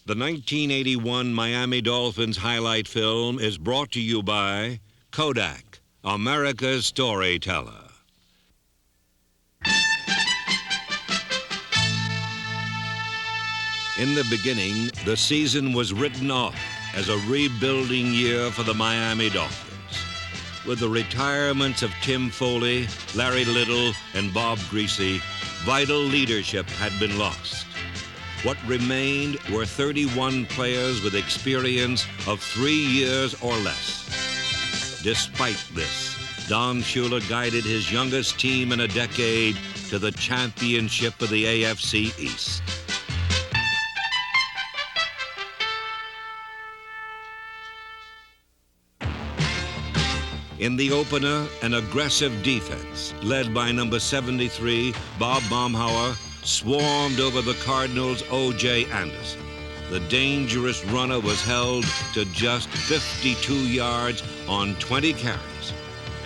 The 1981 Miami Dolphins highlight film is brought to you by Kodak, America's storyteller. In the beginning, the season was written off as a rebuilding year for the Miami Dolphins. With the retirements of Tim Foley, Larry Little, and Bob Greasy, vital leadership had been lost. What remained were 31 players with experience of 3 years or less. Despite this, Don Shula guided his youngest team in a decade to the championship of the AFC East. In the opener, an aggressive defense, led by number 73, Bob Baumhauer, swarmed over the Cardinals' O.J. Anderson. The dangerous runner was held to just 52 yards on 20 carries,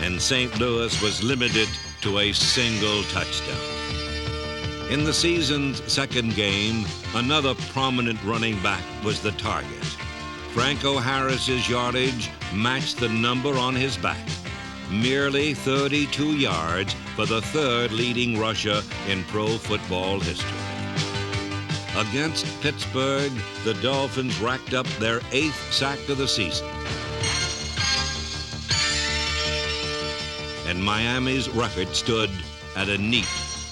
and St. Louis was limited to a single touchdown. In the season's second game, another prominent running back was the target. Franco Harris's yardage matched the number on his back. Merely 32 yards for the third leading rusher in pro football history. Against Pittsburgh, the Dolphins racked up their 8th sack of the season. And Miami's record stood at a neat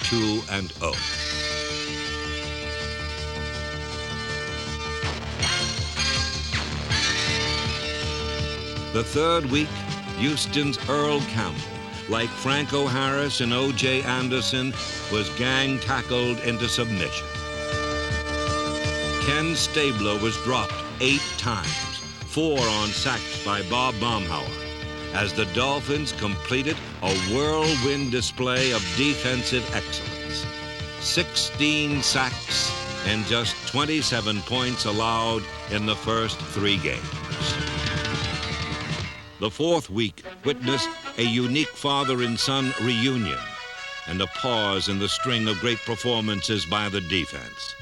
2-0. The third week, Houston's Earl Campbell, like Franco Harris and O.J. Anderson, was gang-tackled into submission. Ken Stabler was dropped 8 times, 4 on sacks by Bob Baumhauer, as the Dolphins completed a whirlwind display of defensive excellence. 16 sacks and just 27 points allowed in the first 3 games. The fourth week witnessed a unique father and son reunion and a pause in the string of great performances by the defense.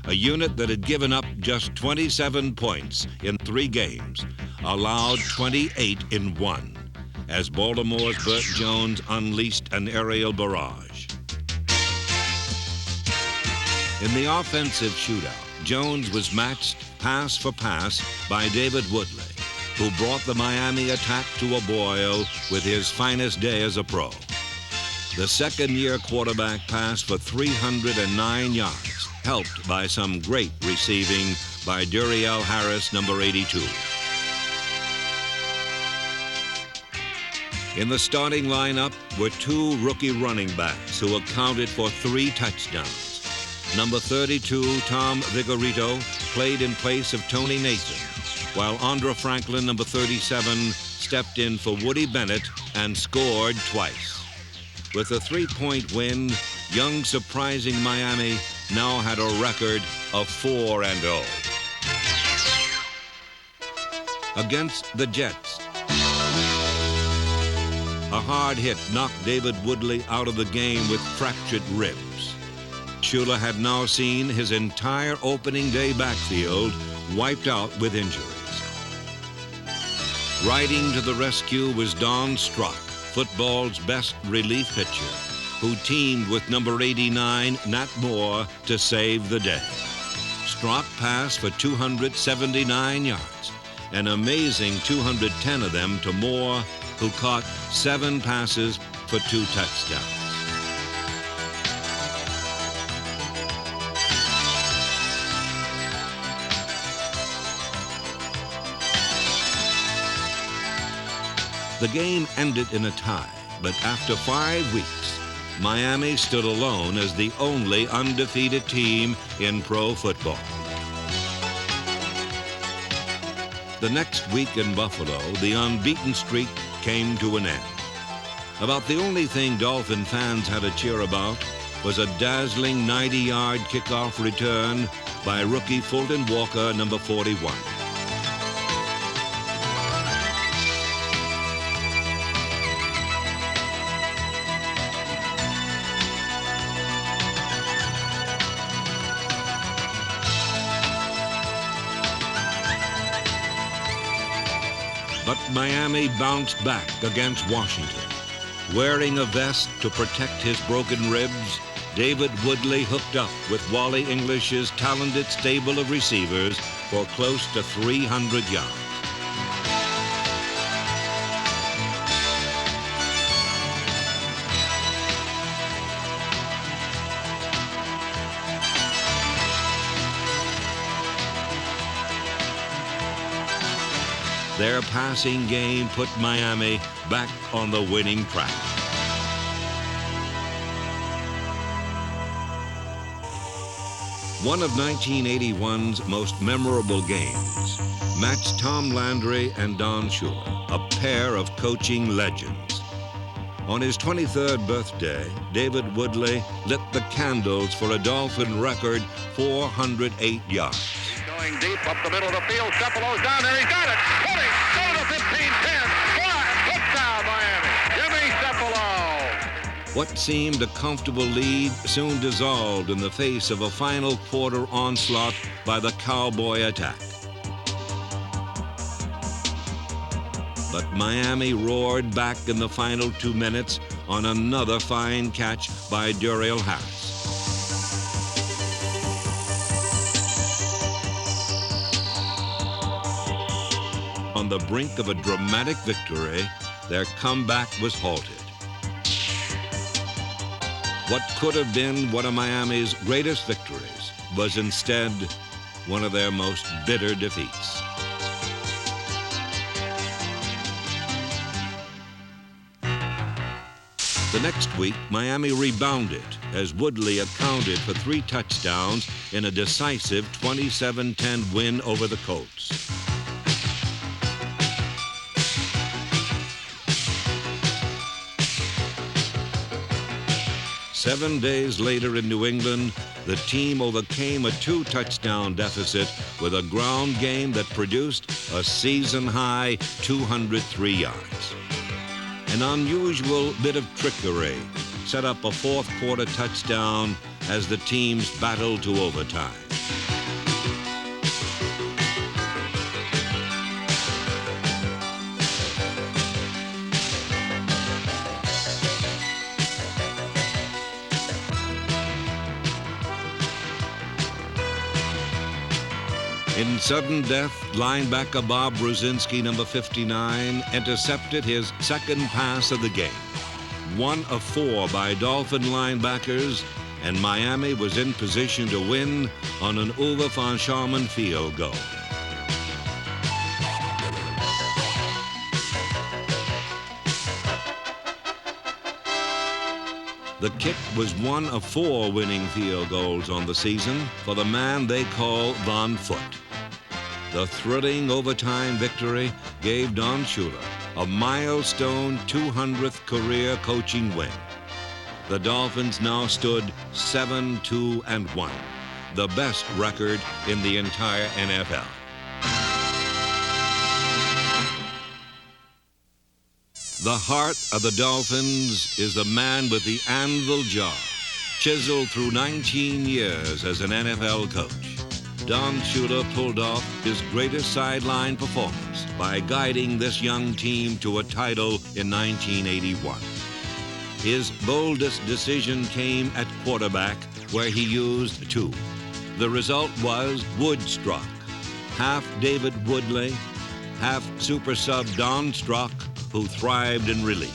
A unit that had given up just 27 points in 3 games allowed 28 in 1 as Baltimore's Burt Jones unleashed an aerial barrage. In the offensive shootout, Jones was matched pass for pass by David Woodley, who brought the Miami attack to a boil with his finest day as a pro. The second-year quarterback passed for 309 yards, helped by some great receiving by Duriel Harris, number 82. In the starting lineup were 2 rookie running backs who accounted for 3 touchdowns. Number 32, Tom Vigorito, played in place of Tony Nathan, while Andra Franklin, number 37, stepped in for Woody Bennett and scored twice. With a 3-point win, young, surprising Miami now had a record of 4-0. Against the Jets, a hard hit knocked David Woodley out of the game with fractured ribs. Shula had now seen his entire opening day backfield wiped out with injuries. Riding to the rescue was Don Strock, football's best relief pitcher, who teamed with number 89, Nat Moore, to save the day. Strock passed for 279 yards, an amazing 210 of them to Moore, who caught 7 passes for 2 touchdowns. The game ended in a tie, but after 5 weeks, Miami stood alone as the only undefeated team in pro football. The next week in Buffalo, the unbeaten streak came to an end. About the only thing Dolphin fans had to cheer about was a dazzling 90-yard kickoff return by rookie Fulton Walker, number 41. But Miami bounced back against Washington. Wearing a vest to protect his broken ribs, David Woodley hooked up with Wally English's talented stable of receivers for close to 300 yards. Their passing game put Miami back on the winning track. One of 1981's most memorable games matched Tom Landry and Don Shula, a pair of coaching legends. On his 23rd birthday, David Woodley lit the candles for a Dolphin record 408 yards. Going deep up the middle of the field. Cephalo's down there. He's got it. 20. Go to the 15, 10. Fly. Touchdown, Miami. Jimmy Cephalo. What seemed a comfortable lead soon dissolved in the face of a final quarter onslaught by the Cowboy attack. But Miami roared back in the final 2 minutes on another fine catch by Duriel Harris. On the brink of a dramatic victory, their comeback was halted. What could have been one of Miami's greatest victories was instead one of their most bitter defeats. The next week, Miami rebounded as Woodley accounted for 3 touchdowns in a decisive 27-10 win over the Colts. Seven days later in New England, the team overcame a 2-touchdown deficit with a ground game that produced a season-high 203 yards. An unusual bit of trickery set up a fourth-quarter touchdown as the teams battled to overtime. In sudden death, linebacker Bob Brzezinski, number 59, intercepted his second pass of the game. 1 of 4 by Dolphin linebackers, and Miami was in position to win on an Uwe von Schamann field goal. The kick was 1 of 4 winning field goals on the season for the man they call Von Foot. The thrilling overtime victory gave Don Shula a milestone 200th career coaching win. The Dolphins now stood 7-2-1, the best record in the entire NFL. The heart of the Dolphins is the man with the anvil jaw, chiseled through 19 years as an NFL coach. Don Shula pulled off his greatest sideline performance by guiding this young team to a title in 1981. His boldest decision came at quarterback, where he used 2. The result was Woodstruck, half David Woodley, half super sub Don Struck, who thrived in relief.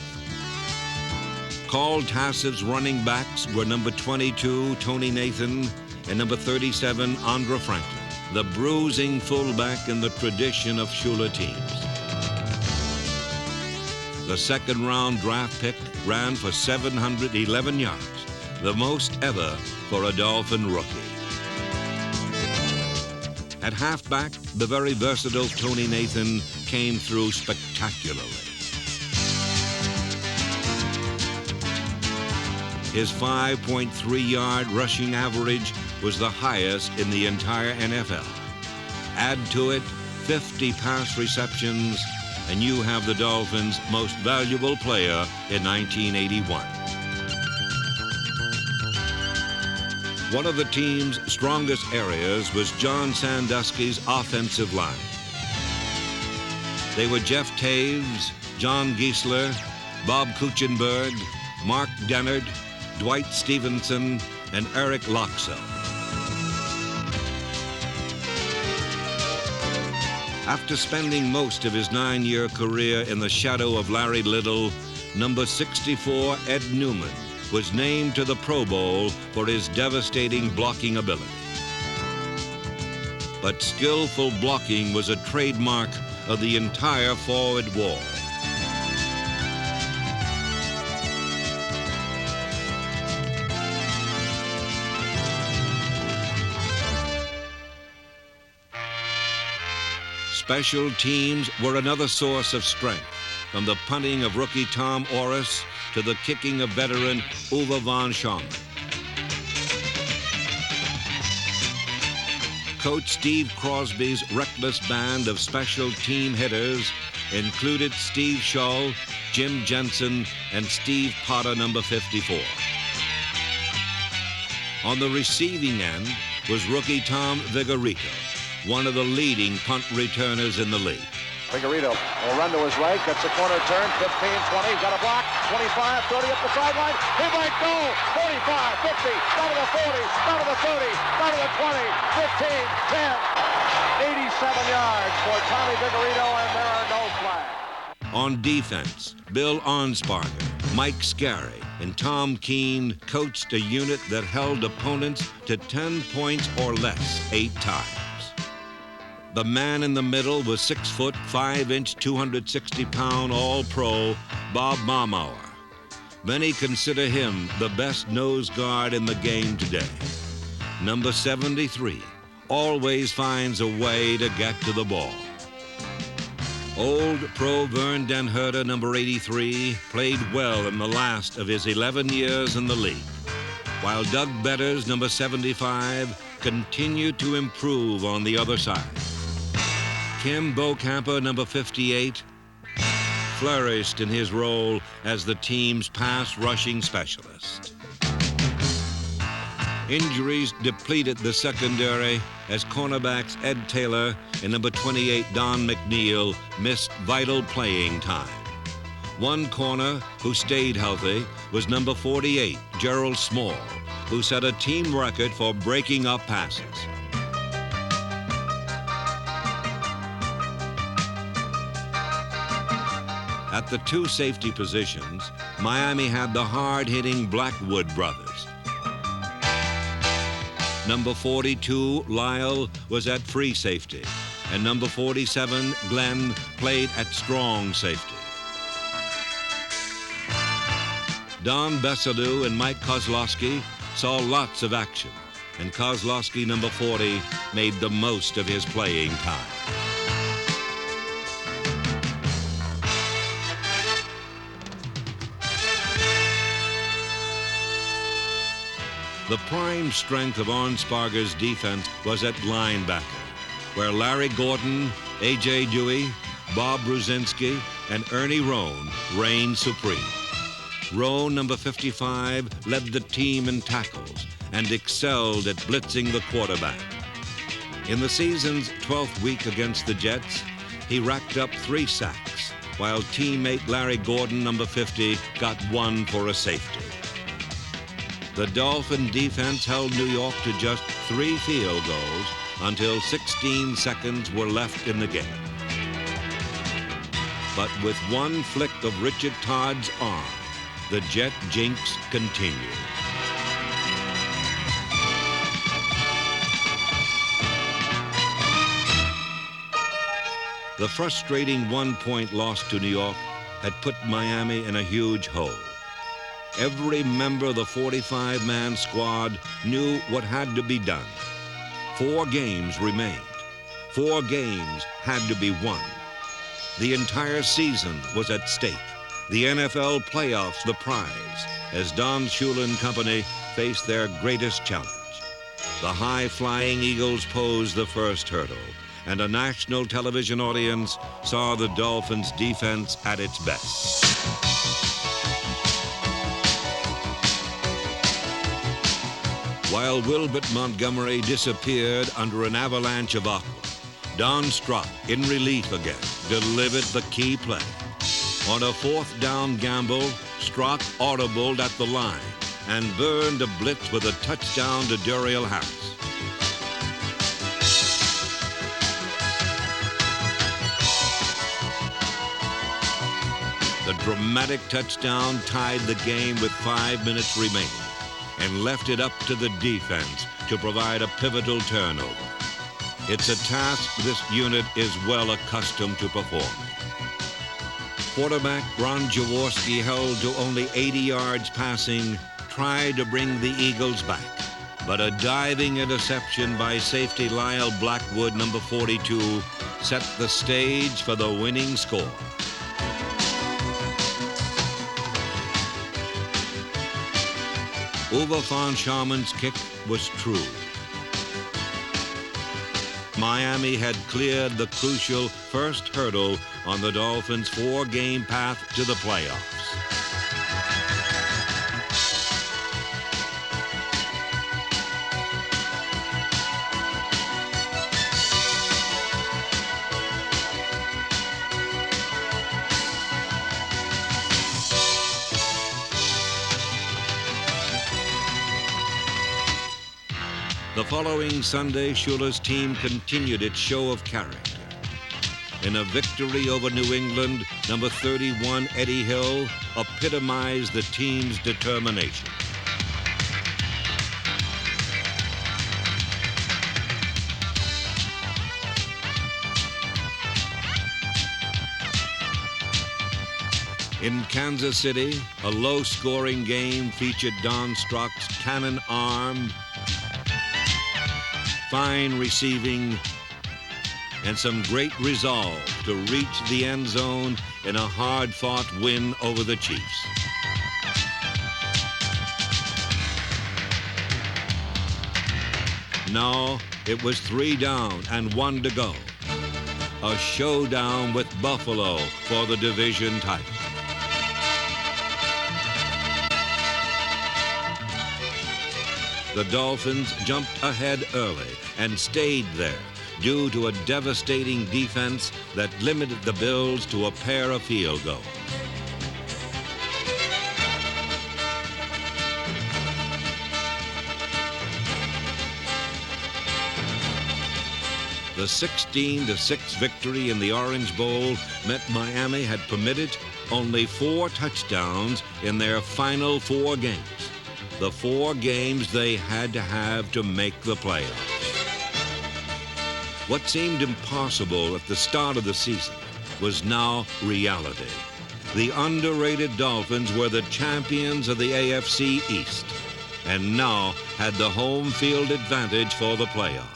Called Tassiv's running backs were number 22, Tony Nathan, and number 37, Andre Franklin, the bruising fullback in the tradition of Shula teams. The second-round draft pick ran for 711 yards, the most ever for a Dolphin rookie. At halfback, the very versatile Tony Nathan came through spectacularly. His 5.3-yard rushing average was the highest in the entire NFL. Add to it 50 pass receptions, and you have the Dolphins' most valuable player in 1981. One of the team's strongest areas was John Sandusky's offensive line. They were Jeff Taves, John Giesler, Bob Kuchenberg, Mark Dennard, Dwight Stevenson, and Eric Loxell. After spending most of his 9-year career in the shadow of Larry Little, number 64 Ed Newman was named to the Pro Bowl for his devastating blocking ability. But skillful blocking was a trademark of the entire forward wall. Special teams were another source of strength, from the punting of rookie Tom Orris to the kicking of veteran Uwe von Schamann. Coach Steve Crosby's reckless band of special team hitters included Steve Shull, Jim Jensen, and Steve Potter, number 54. On the receiving end was rookie Tom Vigorito, one of the leading punt returners in the league. Vigorito will run to his right, gets a corner turn, 15, 20, got a block, 25, 30 up the sideline. He might go, 45, 50, down to the 40, down to the 30, down to the 20, 15, 10, 87 yards for Tommy Vigorito, and there are no flags. On defense, Bill Arnsparger, Mike Scarry, and Tom Keene coached a unit that held opponents to 10 points or less 8 times. The man in the middle was 6 foot, 5 inch, 260-pound All-Pro Bob Baumhauer. Many consider him the best nose guard in the game today. Number 73 always finds a way to get to the ball. Old pro Vern Den Herder, number 83, played well in the last of his 11 years in the league, while Doug Betters, number 75, continued to improve on the other side. Kim Bocamper, number 58, flourished in his role as the team's pass rushing specialist. Injuries depleted the secondary as cornerbacks Ed Taylor and number 28 Don McNeil missed vital playing time. One corner who stayed healthy was number 48 Gerald Small, who set a team record for breaking up passes. At the 2 safety positions, Miami had the hard-hitting Blackwood brothers. Number 42, Lyle, was at free safety, and number 47, Glenn, played at strong safety. Don Bessadou and Mike Kozlowski saw lots of action, and Kozlowski, number 40, made the most of his playing time. The prime strength of Arnsparger's defense was at linebacker, where Larry Gordon, A.J. Dewey, Bob Brzezinski, and Ernie Roan reigned supreme. Roan, number 55, led the team in tackles and excelled at blitzing the quarterback. In the season's 12th week against the Jets, he racked up 3 sacks, while teammate Larry Gordon, number 50, got 1 for a safety. The Dolphin defense held New York to just 3 field goals until 16 seconds were left in the game. But with one flick of Richard Todd's arm, the Jet jinx continued. The frustrating 1-point loss to New York had put Miami in a huge hole. Every member of the 45-man squad knew what had to be done. 4 games remained. 4 games had to be won. The entire season was at stake. The NFL playoffs the prize as Don Shula and company faced their greatest challenge. The high-flying Eagles posed the first hurdle, and a national television audience saw the Dolphins' defense at its best. While Wilbert Montgomery disappeared under an avalanche of aqua, Don Strock, in relief again, delivered the key play. On a fourth down gamble, Strock audibled at the line and burned a blitz with a touchdown to Duriel Harris. The dramatic touchdown tied the game with 5 minutes remaining and left it up to the defense to provide a pivotal turnover. It's a task this unit is well accustomed to performing. Quarterback Ron Jaworski, held to only 80 yards passing, tried to bring the Eagles back, but a diving interception by safety Lyle Blackwood, number 42, set the stage for the winning score. Uwe von Schauman's kick was true. Miami had cleared the crucial first hurdle on the Dolphins' four-game path to the playoffs. The following Sunday, Schuler's team continued its show of character. In a victory over New England, number 31, Eddie Hill, epitomized the team's determination. In Kansas City, a low-scoring game featured Don Strock's cannon arm, fine receiving, and some great resolve to reach the end zone in a hard-fought win over the Chiefs. Now it was 3 down and 1 to go. A showdown with Buffalo for the division title. The Dolphins jumped ahead early and stayed there due to a devastating defense that limited the Bills to a pair of field goals. The 16-6 victory in the Orange Bowl meant Miami had permitted only 4 touchdowns in their final 4 games. The 4 games they had to have to make the playoffs. What seemed impossible at the start of the season was now reality. The underrated Dolphins were the champions of the AFC East and now had the home field advantage for the playoffs.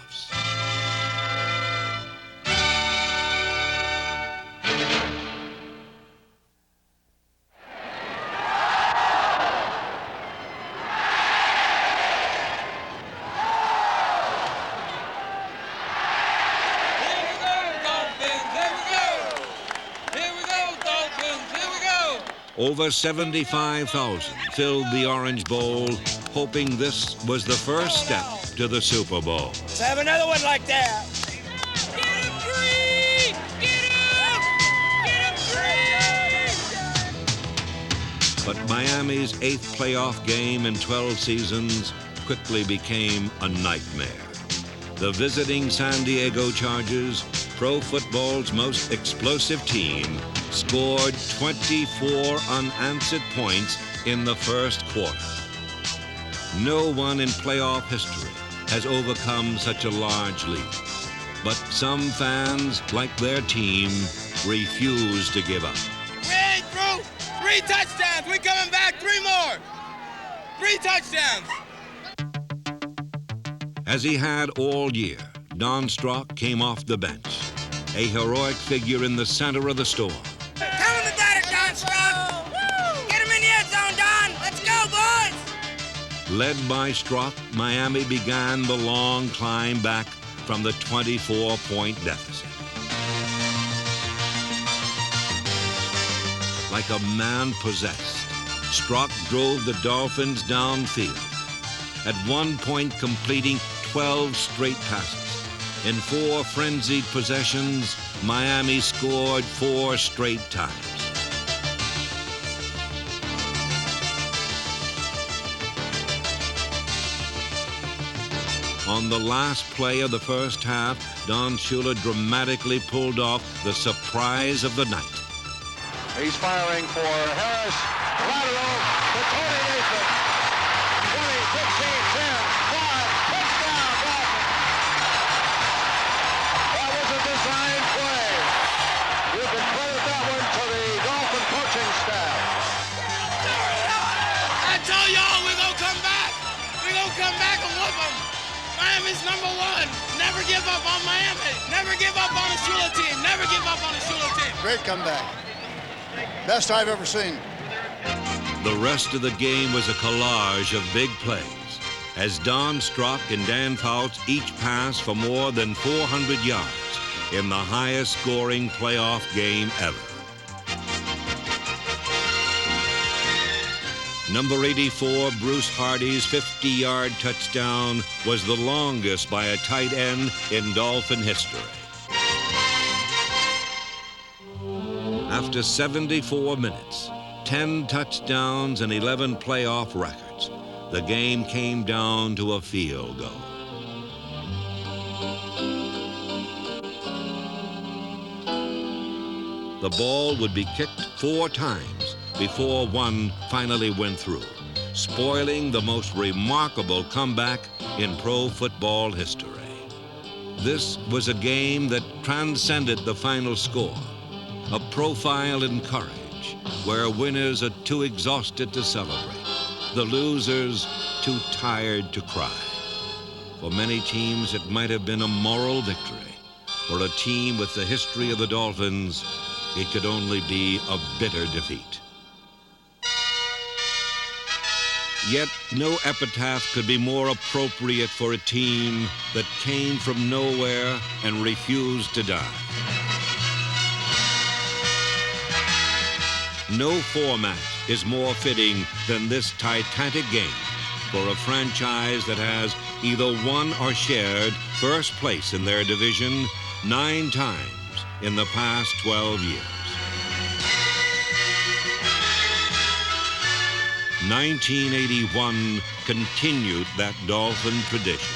Over 75,000 filled the Orange Bowl, hoping this was the first step to the Super Bowl. Let's have another one like that. Get him free! Get him! Get him free! But Miami's 8th playoff game in 12 seasons quickly became a nightmare. The visiting San Diego Chargers, pro football's most explosive team, scored 24 unanswered points in the first quarter. No one in playoff history has overcome such a large lead. But some fans, like their team, refuse to give up. We ain't through. 3 touchdowns. We coming back. 3 more. 3 touchdowns. As he had all year, Don Strock came off the bench, a heroic figure in the center of the storm. Tell him about it, Don Strock. Get him in the end zone, Don. Let's go, boys. Led by Strock, Miami began the long climb back from the 24-point deficit. Like a man possessed, Strock drove the Dolphins downfield, at one point completing 12 straight passes, In 4 frenzied possessions, Miami scored 4 straight times. On the last play of the first half, Don Shula dramatically pulled off the surprise of the night. He's firing for Harris. Lateral to Tony Nathan. 20, 15, 10, 5, touchdown, Dolphins. That was a design play. You can credit that one to the Dolphin coaching staff. I told y'all we're gonna come back. We're gonna come back and whoop them. Miami's #1. Never give up on Miami. Never give up on the Shula team. Never give up on the Shula team. Great comeback. Best I've ever seen. The rest of the game was a collage of big plays, as Don Strock and Dan Fouts each passed for more than 400 yards in the highest scoring playoff game ever. Number 84, Bruce Hardy's 50-yard touchdown was the longest by a tight end in Dolphin history. After 74 minutes, 10 touchdowns and 11 playoff records, the game came down to a field goal. The ball would be kicked 4 times before one finally went through, spoiling the most remarkable comeback in pro football history. This was a game that transcended the final score, a profile in courage, where winners are too exhausted to celebrate, the losers too tired to cry. For many teams, it might have been a moral victory. For a team with the history of the Dolphins, it could only be a bitter defeat. Yet no epitaph could be more appropriate for a team that came from nowhere and refused to die. No format is more fitting than this titanic game for a franchise that has either won or shared first place in their division 9 times in the past 12 years. 1981 continued that Dolphin tradition.